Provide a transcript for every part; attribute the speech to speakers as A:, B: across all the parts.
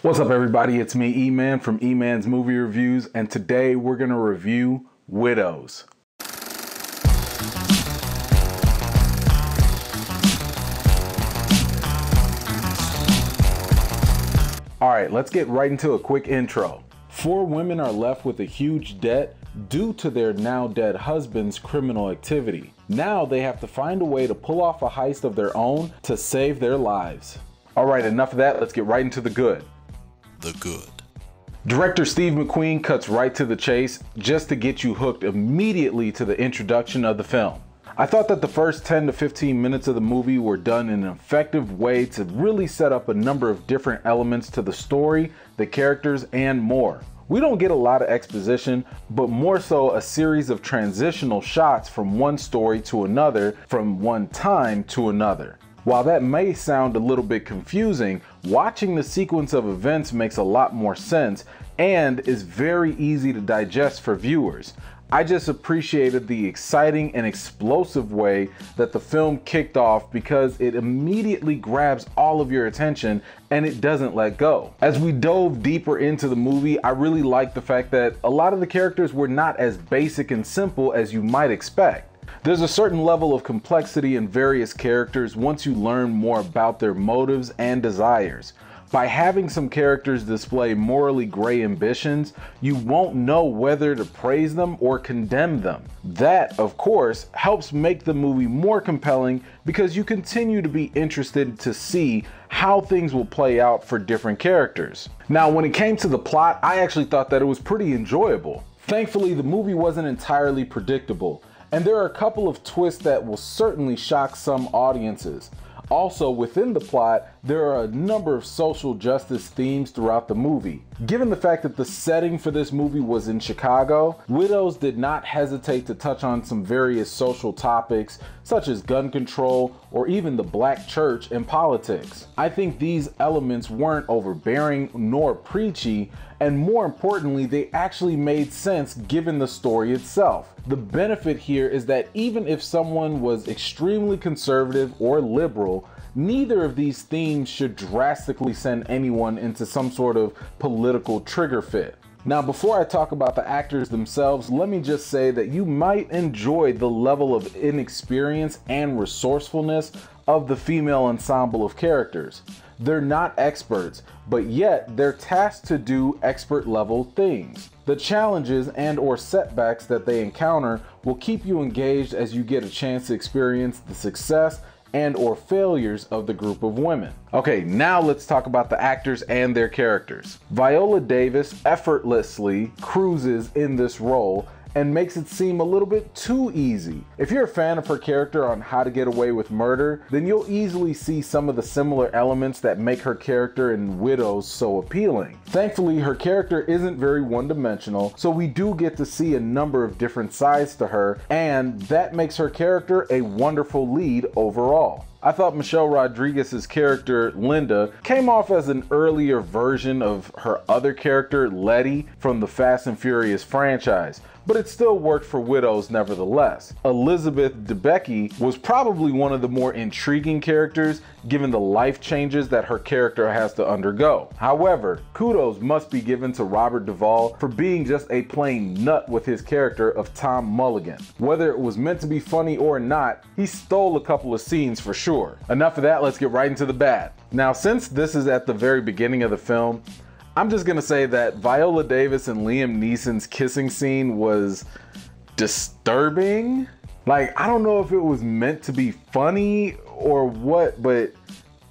A: What's up everybody, it's me E-Man from E-Man's Movie Reviews, and today we're going to review Widows. Alright, let's get right into a quick intro. 4 women are left with a huge debt due to their now dead husband's criminal activity. Now they have to find a way to pull off a heist of their own to save their lives. Alright, enough of that, let's get right into the good.
B: The good.
A: Director Steve McQueen cuts right to the chase just to get you hooked immediately to the introduction of the film. I thought that the first 10 to 15 minutes of the movie were done in an effective way to really set up a number of different elements to the story, the characters, and more. We don't get a lot of exposition, but more so a series of transitional shots from one story to another, from one time to another. While that may sound a little bit confusing, watching the sequence of events makes a lot more sense and is very easy to digest for viewers. I just appreciated the exciting and explosive way that the film kicked off because it immediately grabs all of your attention and it doesn't let go. As we dove deeper into the movie, I really liked the fact that a lot of the characters were not as basic and simple as you might expect. There's a certain level of complexity in various characters once you learn more about their motives and desires. By having some characters display morally gray ambitions, you won't know whether to praise them or condemn them. That, of course, helps make the movie more compelling because you continue to be interested to see how things will play out for different characters. Now, when it came to the plot, I actually thought that it was pretty enjoyable. Thankfully, the movie wasn't entirely predictable, and there are a couple of twists that will certainly shock some audiences. Also, within the plot, there are a number of social justice themes throughout the movie. Given the fact that the setting for this movie was in Chicago, Widows did not hesitate to touch on some various social topics such as gun control or even the black church and politics. I think these elements weren't overbearing nor preachy, and more importantly, they actually made sense given the story itself. The benefit here is that even if someone was extremely conservative or liberal, neither of these themes should drastically send anyone into some sort of political trigger fit. Now, before I talk about the actors themselves, let me just say that you might enjoy the level of inexperience and resourcefulness of the female ensemble of characters. They're not experts, but yet they're tasked to do expert level things. The challenges and or setbacks that they encounter will keep you engaged as you get a chance to experience the success and or failures of the group of women. Okay, now let's talk about the actors and their characters. Viola Davis effortlessly cruises in this role and makes it seem a little bit too easy. If you're a fan of her character on How to Get Away with Murder, then you'll easily see some of the similar elements that make her character in Widows so appealing. Thankfully, her character isn't very one-dimensional, so we do get to see a number of different sides to her, and that makes her character a wonderful lead overall. I thought Michelle Rodriguez's character, Linda, came off as an earlier version of her other character, Letty, from the Fast and Furious franchise, but it still worked for Widows nevertheless. Elizabeth Debicki was probably one of the more intriguing characters given the life changes that her character has to undergo. However, kudos must be given to Robert Duvall for being just a plain nut with his character of Tom Mulligan. Whether it was meant to be funny or not, he stole a couple of scenes for sure. Enough of that, let's get right into the bad. Now, since this is at the very beginning of the film, I'm just gonna say that Viola Davis and Liam Neeson's kissing scene was disturbing. Like, I don't know if it was meant to be funny or what, but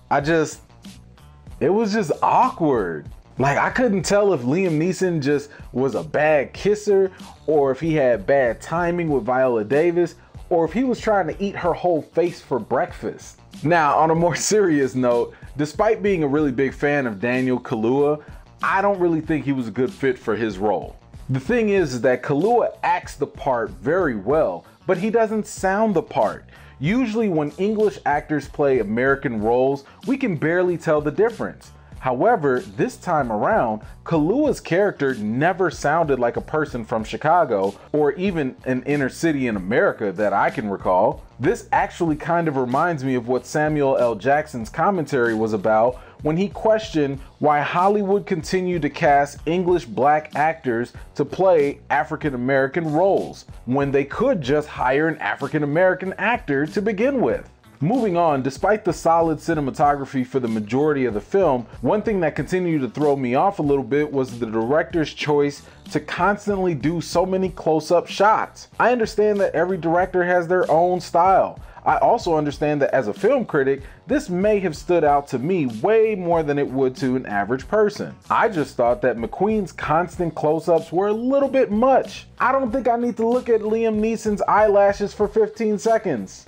A: it was just awkward. Like, I couldn't tell if Liam Neeson just was a bad kisser or if he had bad timing with Viola Davis or if he was trying to eat her whole face for breakfast. Now, on a more serious note, despite being a really big fan of Daniel Kaluuya, I don't really think he was a good fit for his role. The thing is that Kaluuya acts the part very well, but he doesn't sound the part. Usually when English actors play American roles, we can barely tell the difference. However, this time around, Kaluuya's character never sounded like a person from Chicago or even an inner city in America that I can recall. This actually kind of reminds me of what Samuel L. Jackson's commentary was about when he questioned why Hollywood continued to cast English black actors to play African American roles when they could just hire an African American actor to begin with. Moving on, despite the solid cinematography for the majority of the film, one thing that continued to throw me off a little bit was the director's choice to constantly do so many close-up shots. I understand that every director has their own style. I also understand that as a film critic, this may have stood out to me way more than it would to an average person. I just thought that McQueen's constant close-ups were a little bit much. I don't think I need to look at Liam Neeson's eyelashes for 15 seconds.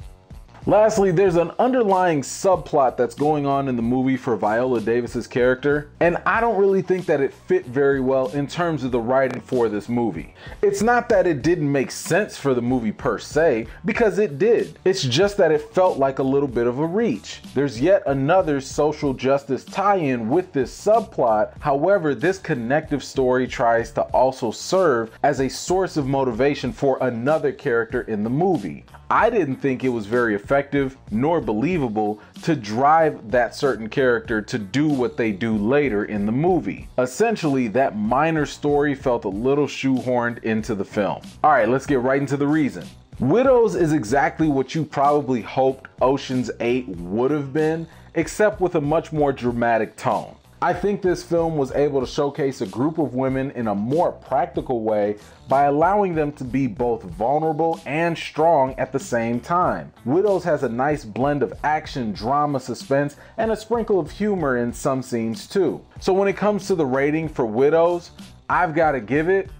A: Lastly, there's an underlying subplot that's going on in the movie for Viola Davis's character, and I don't really think that it fit very well in terms of the writing for this movie. It's not that it didn't make sense for the movie per se, because it did. It's just that it felt like a little bit of a reach. There's yet another social justice tie-in with this subplot. However, this connective story tries to also serve as a source of motivation for another character in the movie. I didn't think it was very effective nor believable to drive that certain character to do what they do later in the movie. Essentially, that minor story felt a little shoehorned into the film. Alright, let's get right into the reason. Widows is exactly what you probably hoped Ocean's 8 would have been, except with a much more dramatic tone. I think this film was able to showcase a group of women in a more practical way by allowing them to be both vulnerable and strong at the same time. Widows has a nice blend of action, drama, suspense, and a sprinkle of humor in some scenes too. So when it comes to the rating for Widows, I've got to give it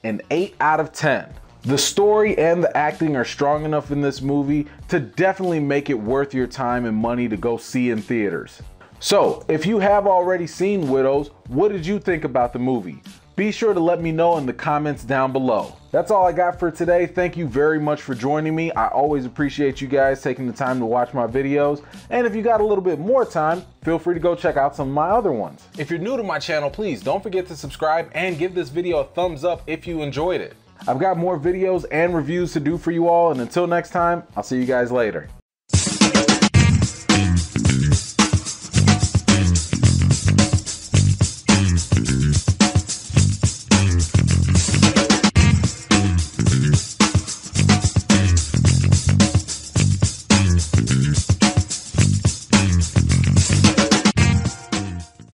A: an 8 out of 10. The story and the acting are strong enough in this movie to definitely make it worth your time and money to go see in theaters. So, if you have already seen Widows, what did you think about the movie? Be sure to let me know in the comments down below. That's all I got for today. Thank you very much for joining me. I always appreciate you guys taking the time to watch my videos. And if you got a little bit more time, feel free to go check out some of my other ones. If you're new to my channel, please don't forget to subscribe and give this video a thumbs up if you enjoyed it. I've got more videos and reviews to do for you all, and until next time, I'll see you guys later.